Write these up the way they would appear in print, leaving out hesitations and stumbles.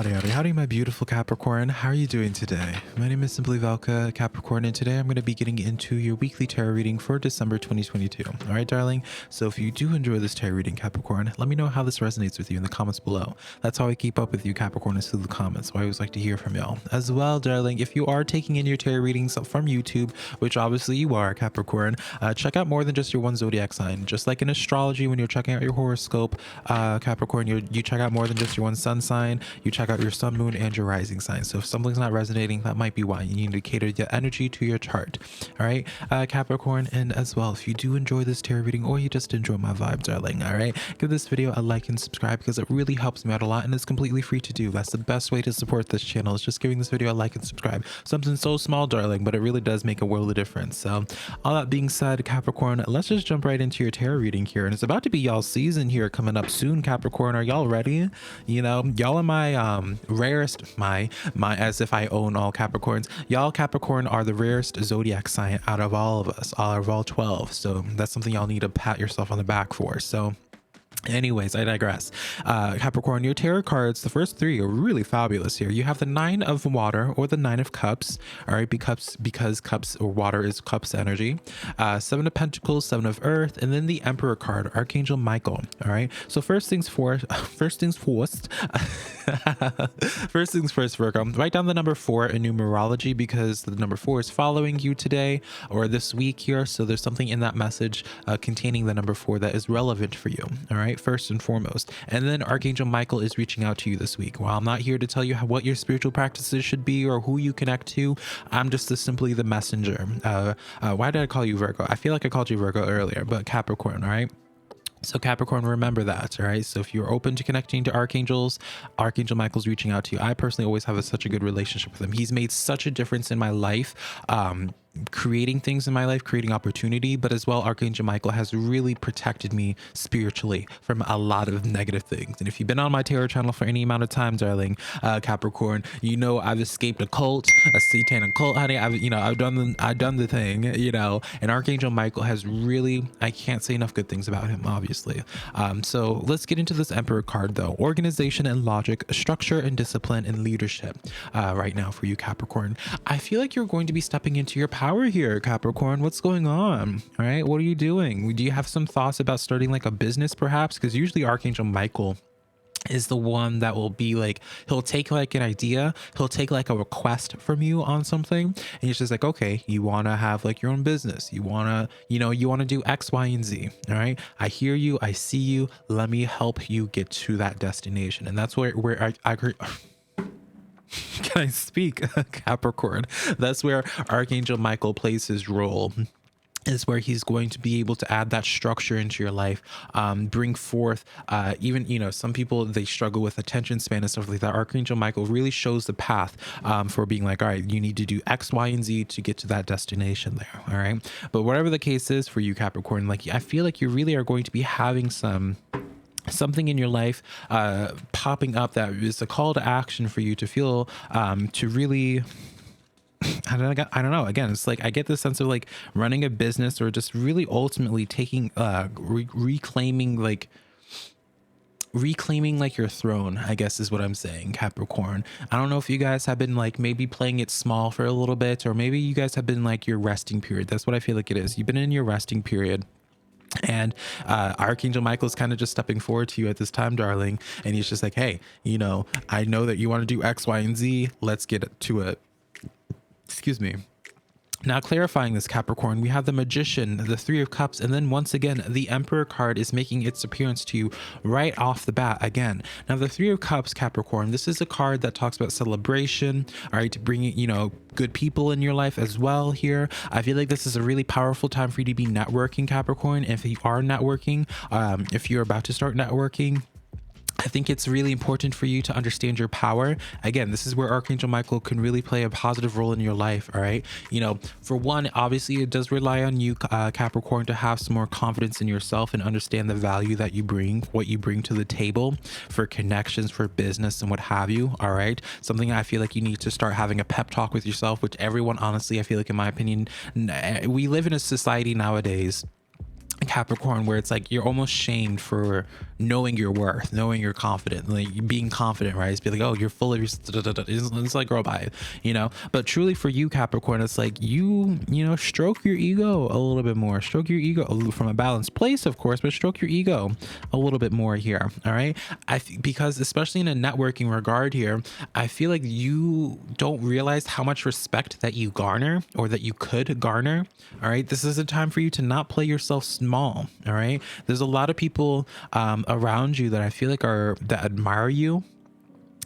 Howdy, my beautiful Capricorn. How are you doing today? My name is SimplyVelca, Capricorn, and today I'm going to be getting into your weekly tarot reading for December 2022. All right, darling? So if you do enjoy this tarot reading, Capricorn, let me know how this resonates with you in the comments below. That's how I keep up with you, Capricorn, is through the comments. So I always like to hear from y'all. As well, darling, if you are taking in your tarot readings from YouTube, which obviously you are, Capricorn, check out more than just your one zodiac sign. Just like in astrology, when you're checking out your horoscope, Capricorn, you check out more than just your one sun sign. You check out your sun, moon, and your rising sign. So if something's not resonating, that might be why. You need to cater the energy to your chart. All right, Capricorn. And as well, if you do enjoy this tarot reading or you just enjoy my vibe, darling, all right, give this video a like and subscribe because it really helps me out a lot and it's completely free to do. That's the best way to support this channel, is just giving this video a like and subscribe. Something so small, darling, but it really does make a world of difference. So all that being said, Capricorn, let's just jump right into your tarot reading here. And it's about to be y'all season here coming up soon, Capricorn. Are y'all ready? You know, y'all are my rarest, my as if I own all Capricorns. Y'all Capricorn are the rarest zodiac sign out of all of us, out of all 12. So that's something y'all need to pat yourself on the back for. So anyways, I digress. Capricorn, your tarot cards, the first three are really fabulous here. You have the Nine of Water or the Nine of Cups, all right, because cups or water is cups energy. Seven of Pentacles, Seven of Earth, and then the Emperor card, Archangel Michael. All right, so first things first, first things first, Virgo, write down the number 4 in numerology because the number 4 is following you today or this week here. So there's something in that message containing the number 4 that is relevant for you. All right, first and foremost. And then Archangel Michael is reaching out to you this week. While I'm not here to tell you what your spiritual practices should be or who you connect to, I'm just simply the messenger. Why did I call you Virgo? I feel like I called you Virgo earlier, but Capricorn, all right? So Capricorn, remember that, all right? So if you're open to connecting to archangels, Archangel Michael's reaching out to you. I personally always have such a good relationship with him. He's made such a difference in my life, creating things in my life, creating opportunity, but as well, Archangel Michael has really protected me spiritually from a lot of negative things. And if you've been on my tarot channel for any amount of time, darling, Capricorn, you know I've escaped a cult, a satanic cult, honey. I've done the thing, you know. And Archangel Michael has really, I can't say enough good things about him, obviously. So let's get into this Emperor card though. Organization and logic, structure and discipline and leadership. Right now for you, Capricorn, I feel like you're going to be stepping into your power here, Capricorn. What's going on? All right, what are you doing? Do you have some thoughts about starting like a business perhaps? Because usually Archangel Michael is the one that will be like, he'll take like an idea, he'll take like a request from you on something, and he's just like, okay, you want to have like your own business, you want to, you want to do X, Y, and Z. All right, I hear you, I see you, let me help you get to that destination. And that's where I can I speak, Capricorn? That's where Archangel Michael plays his role, is where he's going to be able to add that structure into your life, bring forth, even, some people, they struggle with attention span and stuff like that. Archangel Michael really shows the path for being like, all right, you need to do X, Y, and Z to get to that destination there. All right. But whatever the case is for you, Capricorn, like, I feel like you really are going to be having something in your life popping up that is a call to action for you to feel to really, I don't know. Again, it's like I get this sense of like running a business or just really ultimately taking reclaiming like your throne, I guess is what I'm saying, Capricorn. I don't know if you guys have been like maybe playing it small for a little bit, or maybe you guys have been like your resting period. That's what I feel like it is. You've been in your resting period. And Archangel Michael is kind of just stepping forward to you at this time, darling. And he's just like, hey, I know that you want to do X, Y, and Z. Let's get to it. Excuse me. Now, clarifying this, Capricorn, we have the Magician, the Three of Cups, and then once again, the Emperor card is making its appearance to you right off the bat again. Now, the Three of Cups, Capricorn, this is a card that talks about celebration, all right, to bring, good people in your life as well here. I feel like this is a really powerful time for you to be networking, Capricorn. If you are networking, if you're about to start networking, I think it's really important for you to understand your power. Again, this is where Archangel Michael can really play a positive role in your life. All right. For one, obviously it does rely on you, Capricorn, to have some more confidence in yourself and understand the value that you bring, what you bring to the table for connections, for business and what have you. All right. Something I feel like you need to start having a pep talk with yourself, which everyone, honestly, I feel like, in my opinion, we live in a society nowadays, Capricorn, where it's like you're almost shamed for knowing your worth, knowing you're confident, like being confident, right? It's be like, oh, you're full of your, it's like, girl, bye, you know. But truly for you, Capricorn, it's like you know, stroke your ego a little bit more, stroke your ego from a balanced place, of course, but stroke your ego a little bit more here. All right. Because especially in a networking regard here, I feel like you don't realize how much respect that you garner, or that you could garner. All right. This is a time for you to not play yourself small. All right. There's a lot of people around you that I feel like that admire you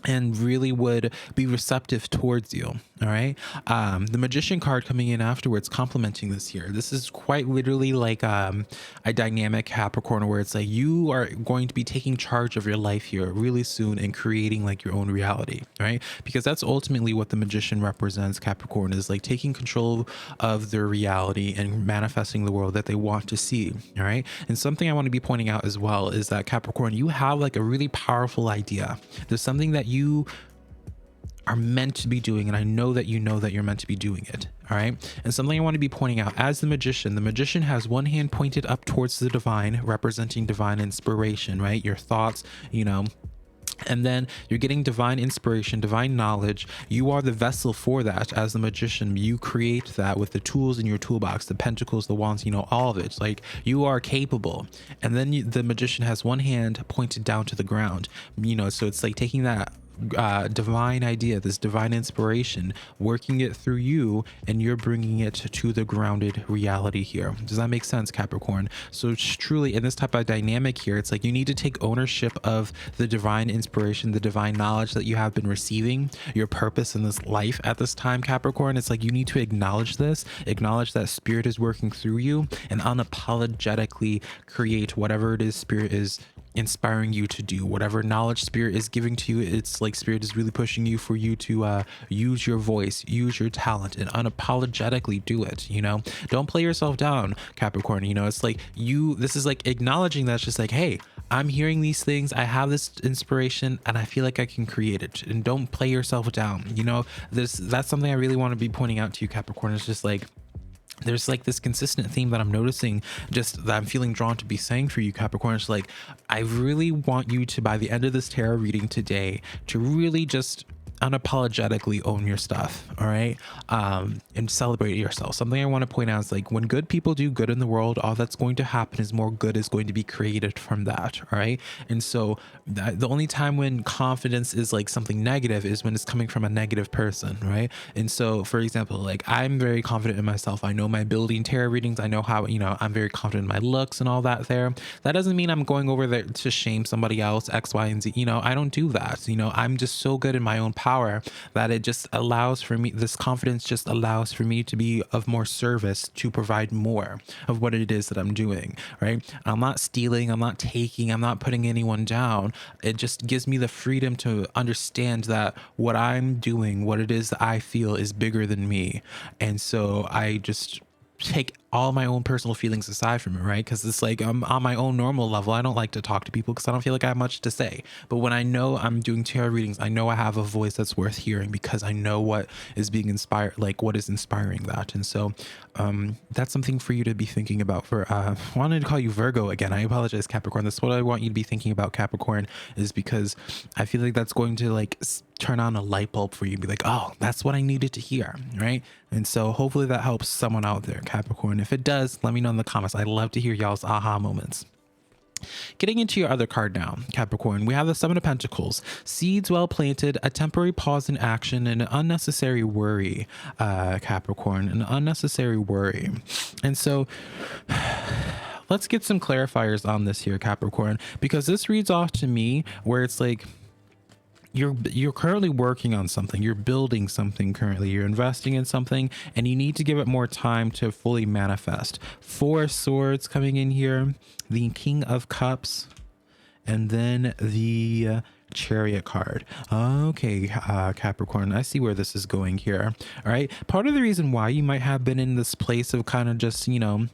and really would be receptive towards you. All right. The Magician card coming in afterwards, complementing this here. This is quite literally like a dynamic Capricorn, where it's like you are going to be taking charge of your life here really soon and creating like your own reality, right? Because that's ultimately what the Magician represents. Capricorn is like taking control of their reality and manifesting the world that they want to see. All right. And something I want to be pointing out as well is that, Capricorn, you have like a really powerful idea. There's something that you are meant to be doing, and I know that you know that you're meant to be doing it. All right. And something I want to be pointing out, as the magician has one hand pointed up towards the divine, representing divine inspiration, right? Your thoughts, you know, and then you're getting divine inspiration, divine knowledge. You are the vessel for that. As the magician, you create that with the tools in your toolbox, the pentacles, the wands, you know, all of it. Like, you are capable. And then the magician has one hand pointed down to the ground, you know, so it's like taking that divine idea, this divine inspiration, working it through you, and you're bringing it to the grounded reality here. Does that make sense, Capricorn? So it's truly in this type of dynamic here, it's like you need to take ownership of the divine inspiration, the divine knowledge that you have been receiving, your purpose in this life at this time, Capricorn. It's like you need to acknowledge this, acknowledge that spirit is working through you, and unapologetically create whatever it is spirit is inspiring you to do. Whatever knowledge spirit is giving to you, it's like spirit is really pushing you for you to use your voice, use your talent, and unapologetically do it. You know, don't play yourself down, Capricorn. You know, it's like this is like acknowledging that it's just like, hey, I'm hearing these things, I have this inspiration, and I feel like I can create it. And don't play yourself down. You know, that's something I really want to be pointing out to you, Capricorn. It's just like, there's like this consistent theme that I'm noticing, just that I'm feeling drawn to be saying for you, Capricorn. It's like, I really want you to, by the end of this tarot reading today, to really just unapologetically own your stuff. All right. And celebrate yourself. Something I want to point out is like, when good people do good in the world, all that's going to happen is more good is going to be created from that. All right. And so the only time when confidence is like something negative is when it's coming from a negative person. Right. And so, for example, like, I'm very confident in myself. I know my ability in tarot readings. I know how, you know, I'm very confident in my looks and all that there. That doesn't mean I'm going over there to shame somebody else, X, Y, and Z. You know, I don't do that. You know, I'm just so good in my own power that it just allows for me, this confidence just allows for me to be of more service, to provide more of what it is that I'm doing, right? I'm not stealing, I'm not taking, I'm not putting anyone down. It just gives me the freedom to understand that what I'm doing, what it is that I feel, is bigger than me. And so I just take all my own personal feelings aside from it, right? Because it's like, I'm on my own normal level. I don't like to talk to people because I don't feel like I have much to say. But when I know I'm doing tarot readings, I know I have a voice that's worth hearing, because I know what is being inspired, like what is inspiring that. And so that's something for you to be thinking about. For I wanted to call you Virgo again. I apologize, Capricorn. That's what I want you to be thinking about, Capricorn, is because I feel like that's going to like turn on a light bulb for you and be like, oh, that's what I needed to hear, right? And so hopefully that helps someone out there, Capricorn. If it does, let me know in the comments. I'd love to hear y'all's aha moments. Getting into your other card now, Capricorn, we have the Seven of Pentacles. Seeds well planted, a temporary pause in action, and an unnecessary worry, Capricorn, an unnecessary worry. And so let's get some clarifiers on this here, Capricorn, because this reads off to me where it's like, you're currently working on something, you're building something currently, you're investing in something, and you need to give it more time to fully manifest. Four of Swords coming in here, the King of Cups, and then the Chariot card. Okay, Capricorn, I see where this is going here. All right, part of the reason why you might have been in this place of kind of just, you know,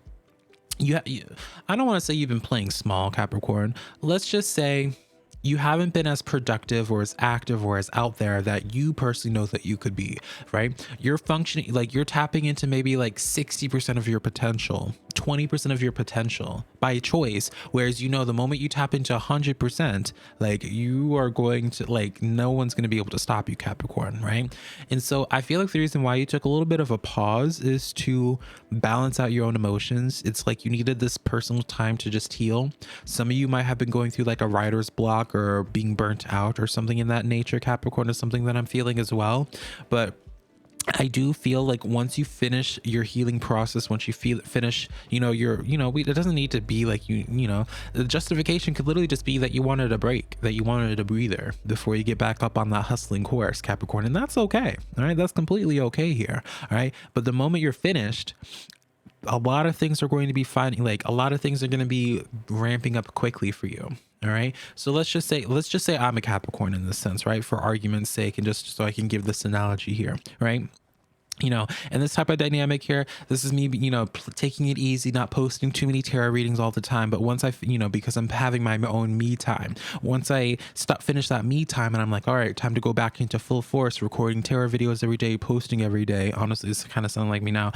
I don't want to say you've been playing small, Capricorn. Let's just say you haven't been as productive or as active or as out there that you personally know that you could be, right? You're functioning, like you're tapping into maybe like 60% of your potential, 20% of your potential by choice. Whereas, you know, the moment you tap into 100%, like you are going to, like, no one's going to be able to stop you, Capricorn, right? And so I feel like the reason why you took a little bit of a pause is to balance out your own emotions. It's like you needed this personal time to just heal. Some of you might have been going through like a writer's block or being burnt out or something in that nature. Capricorn is something that I'm feeling as well. But I do feel like once you finish your healing process, once you finish, you know, it doesn't need to be like, you know, the justification could literally just be that you wanted a break, that you wanted a breather before you get back up on that hustling course, Capricorn. And that's okay. All right. That's completely okay here. All right. But the moment you're finished, a lot of things are going to be finding, like a lot of things are going to be ramping up quickly for you. All right. So let's just say I'm a Capricorn in this sense, right? For argument's sake, and just so I can give this analogy here, right? You know, and this type of dynamic here, this is me, you know, taking it easy, not posting too many tarot readings all the time. But once you know, because I'm having my own me time, once I finish that me time and I'm like, all right, time to go back into full force, recording tarot videos every day, posting every day. Honestly, this kind of sounds like me now.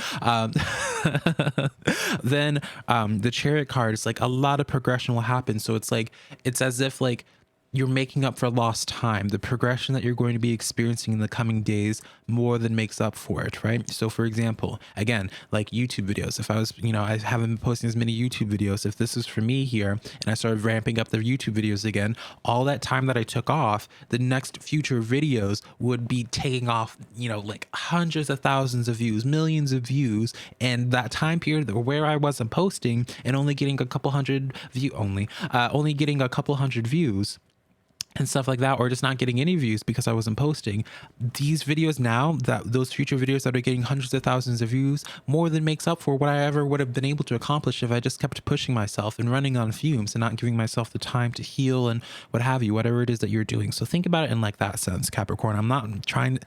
Then the Chariot card is like a lot of progression will happen. So it's like, it's as if like, you're making up for lost time. The progression that you're going to be experiencing in the coming days more than makes up for it, right? So for example, again, like YouTube videos, if I was, you know, I haven't been posting as many YouTube videos. If this is for me here and I started ramping up the YouTube videos again, all that time that I took off, the next future videos would be taking off, you know, like hundreds of thousands of views, millions of views. And that time period where I wasn't posting and only getting a couple hundred only getting a couple hundred views and stuff like that, or just not getting any views because I wasn't posting. These videos now, that those future videos that are getting hundreds of thousands of views, more than makes up for what I ever would have been able to accomplish if I just kept pushing myself and running on fumes and not giving myself the time to heal and what have you, whatever it is that you're doing. So think about it in like that sense, Capricorn. I'm not trying,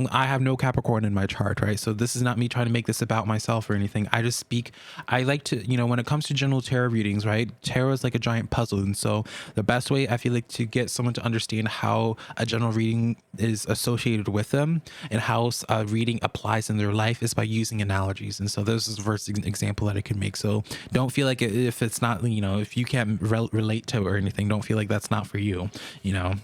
I have no Capricorn in my chart, right? So this is not me trying to make this about myself or anything. I just speak, I like to, you know, when it comes to general tarot readings, right? Tarot is like a giant puzzle. And so the best way I feel like to get someone to understand how a general reading is associated with them and how a reading applies in their life is by using analogies. And so this is the first example that I could make. So don't feel like if it's not, you know, if you can't relate to it or anything, don't feel like that's not for you, you know.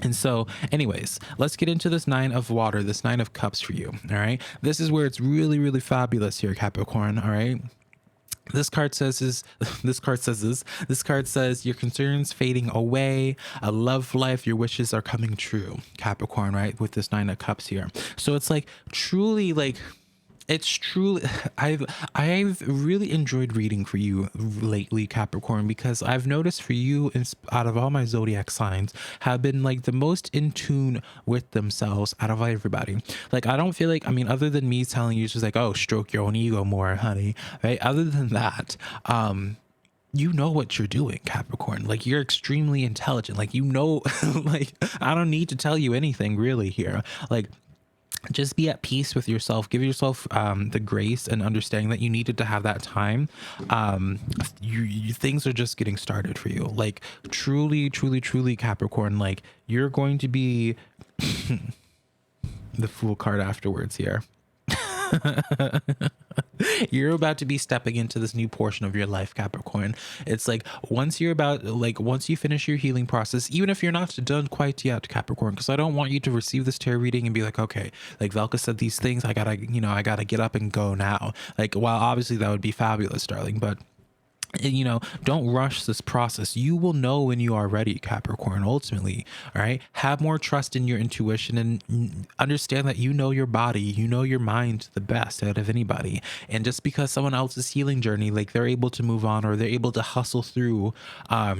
And so anyways, let's get into this 9 of water, this 9 of cups for you. All right. This is where it's really, really fabulous here, Capricorn. All right. This card says your concerns fading away, a love life, your wishes are coming true, Capricorn, right? With this 9 of cups here. So it's like truly like, it's truly, I've really enjoyed reading for you lately, Capricorn, because I've noticed for you, out of all my zodiac signs, have been like the most in tune with themselves out of everybody. Like, I don't feel like, I mean, other than me telling you just like, oh, stroke your own ego more, honey, right? Other than that, you know what you're doing, Capricorn. Like, you're extremely intelligent. Like, you know, like, I don't need to tell you anything really here. Like, just be at peace with yourself. Give yourself the grace and understanding that you needed to have that time. Things are just getting started for you. Like, truly, Capricorn, like, you're going to be the Fool card afterwards here. You're about to be stepping into this new portion of your life, Capricorn. It's like once you finish your healing process, even if you're not done quite yet, Capricorn, because I don't want you to receive this tarot reading and be like, okay, like Velca said these things, I gotta get up and go now. Like, well, obviously that would be fabulous, darling, but you know, don't rush this process. You will know when you are ready, Capricorn, ultimately. All right. Have more trust in your intuition and understand that you know your body, you know your mind the best out of anybody. And just because someone else's healing journey, like they're able to move on or they're able to hustle through,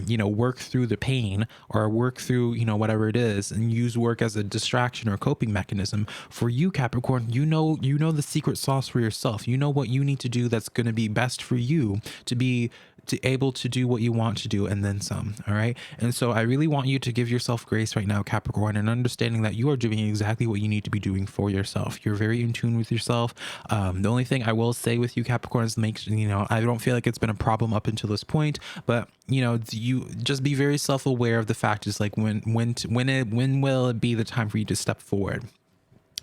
you know, work through the pain or work through, you know, whatever it is and use work as a distraction or coping mechanism for you, Capricorn, you know the secret sauce for yourself. You know what you need to do that's going to be best for you to be able to do what you want to do and then some. All right. And so I really want you to give yourself grace right now, Capricorn, and understanding that you are doing exactly what you need to be doing for yourself. You're very in tune with yourself. The only thing I will say with you, Capricorn, is I don't feel like it's been a problem up until this point, but you know, you just be very self-aware of the fact is like when will it be the time for you to step forward?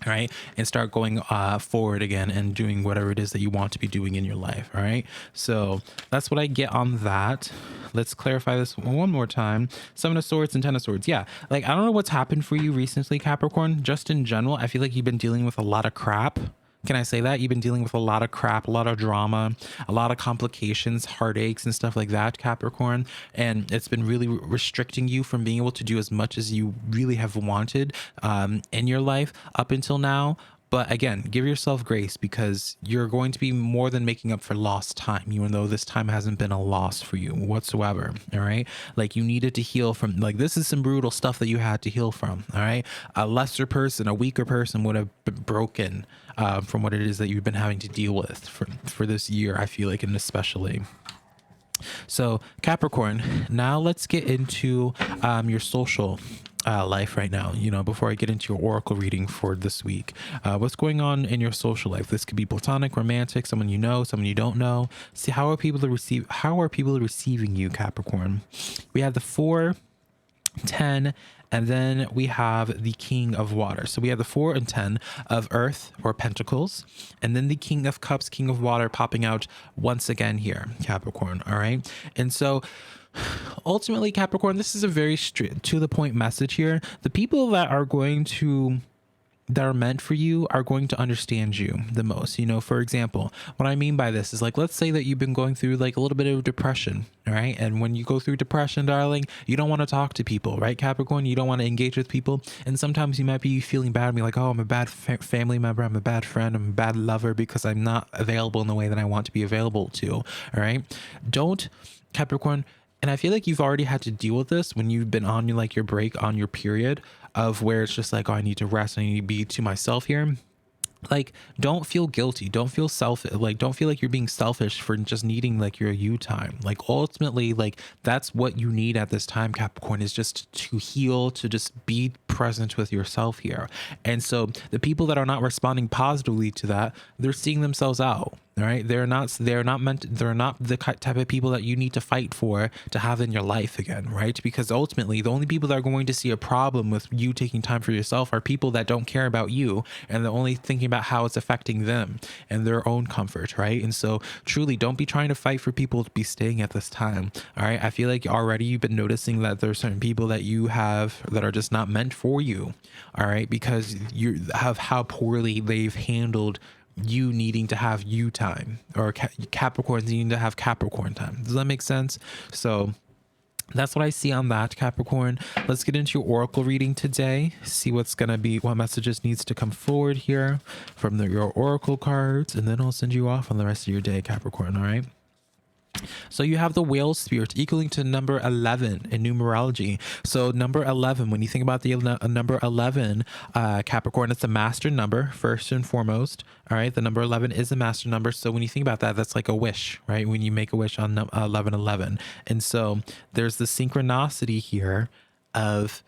all right, and start going forward again and doing whatever it is that you want to be doing in your life. All right, so that's what I get on that. Let's clarify this one more time. Seven of Swords and Ten of Swords. Yeah, like I don't know what's happened for you recently, Capricorn. Just in general, I feel like you've been dealing with a lot of crap. Can I say that? You've been dealing with a lot of crap, a lot of drama, a lot of complications, heartaches and stuff like that, Capricorn. And it's been really restricting you from being able to do as much as you really have wanted in your life up until now. But again, give yourself grace, because you're going to be more than making up for lost time, even though this time hasn't been a loss for you whatsoever. All right. Like you needed to heal from, like, this is some brutal stuff that you had to heal from. All right. A lesser person, a weaker person would have been broken from what it is that you've been having to deal with for this year, I feel like, and especially. So Capricorn, now let's get into your social life right now. You know, before I get into your oracle reading for this week, what's going on in your social life? This could be platonic, romantic, someone you know, someone you don't know. See, how are people receiving you, Capricorn? We have the 4, 10, and then we have the King of Water. So we have the 4 and 10 of Earth or Pentacles, and then the King of Cups, King of Water popping out once again here, Capricorn. All right. And so ultimately, Capricorn, this is a very straight to the point message here. The people that are meant for you are going to understand you the most. You know, for example, what I mean by this is, like, let's say that you've been going through like a little bit of depression, all right? And when you go through depression, darling, you don't want to talk to people, right, Capricorn? You don't want to engage with people. And sometimes you might be feeling bad and be like, oh, I'm a bad family member, I'm a bad friend, I'm a bad lover because I'm not available in the way that I want to be available to, all right? Don't, Capricorn. And I feel like you've already had to deal with this when you've been on like your break, on your period of where it's just like, oh, I need to rest, I need to be to myself here. Like, don't feel guilty. Don't feel don't feel like you're being selfish for just needing like your you time. Like ultimately, like that's what you need at this time, Capricorn, is just to heal, to just be present with yourself here. And so the people that are not responding positively to that, they're seeing themselves out. All right. They're not the type of people that you need to fight for to have in your life again. Right. Because ultimately the only people that are going to see a problem with you taking time for yourself are people that don't care about you, and they're only thinking about how it's affecting them and their own comfort. Right. And so truly, don't be trying to fight for people to be staying at this time. All right. I feel like already you've been noticing that there's certain people that you have that are just not meant for you. All right. Because you have how poorly they've handled you needing to have you time, or Capricorns needing to have Capricorn time. Does that make sense? So that's what I see on that, Capricorn. Let's get into your oracle reading today. See what messages needs to come forward here from your oracle cards, and then I'll send you off on the rest of your day, Capricorn. All right. So you have the whale spirit equaling to number 11 in numerology. So number 11, when you think about the number 11, Capricorn, it's a master number first and foremost. All right. The number 11 is a master number. So when you think about that, that's like a wish, right? When you make a wish on 1111. And so there's the synchronicity here of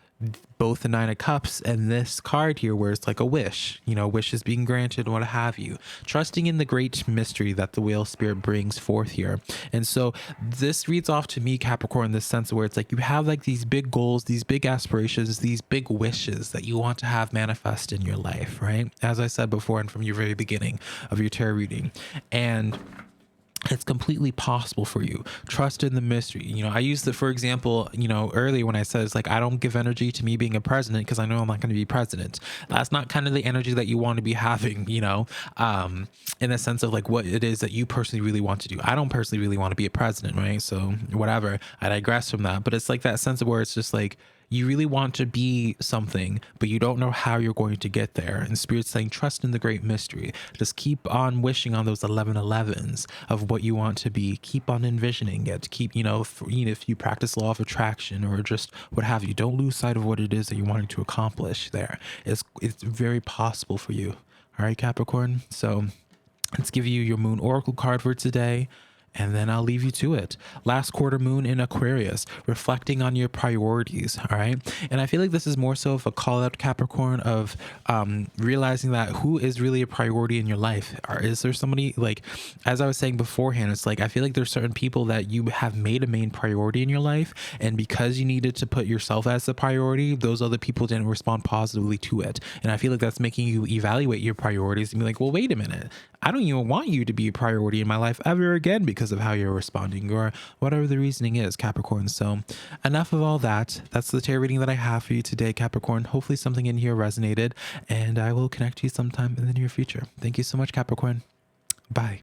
both the 9 of Cups and this card here, where it's like a wish, you know, wishes being granted, what have you, trusting in the great mystery that the whale spirit brings forth here. And so this reads off to me, Capricorn, in this sense where it's like you have like these big goals, these big aspirations, these big wishes that you want to have manifest in your life, right? As I said before, and from your very beginning of your tarot reading. And it's completely possible for you. Trust in the mystery. You know, I used it, for example, you know, earlier when I said it's like, I don't give energy to me being a president because I know I'm not going to be president. That's not kind of the energy that you want to be having, you know, in the sense of like what it is that you personally really want to do. I don't personally really want to be a president, right? So whatever, I digress from that. But it's like that sense of where it's just like, you really want to be something, but you don't know how you're going to get there. And Spirit's saying, trust in the great mystery. Just keep on wishing on those 1111s of what you want to be. Keep on envisioning it. Keep, you know, if you practice law of attraction or just what have you, don't lose sight of what it is that you're wanting to accomplish there. It's very possible for you. All right, Capricorn. So let's give you your moon oracle card for today. and then I'll leave you to it. Last quarter moon in Aquarius, reflecting on your priorities. All right. And I feel like this is more so of a call out, Capricorn, of realizing that who is really a priority in your life. Or is there somebody, like, as I was saying beforehand, it's like I feel like there's certain people that you have made a main priority in your life, and because you needed to put yourself as the priority, those other people didn't respond positively to it. And I feel like that's making you evaluate your priorities and be like, well, wait a minute, I don't even want you to be a priority in my life ever again because of how you're responding, or whatever the reasoning is, Capricorn. So enough of all that. That's the tarot reading that I have for you today, Capricorn. Hopefully something in here resonated, and I will connect to you sometime in the near future. Thank you so much, Capricorn. Bye.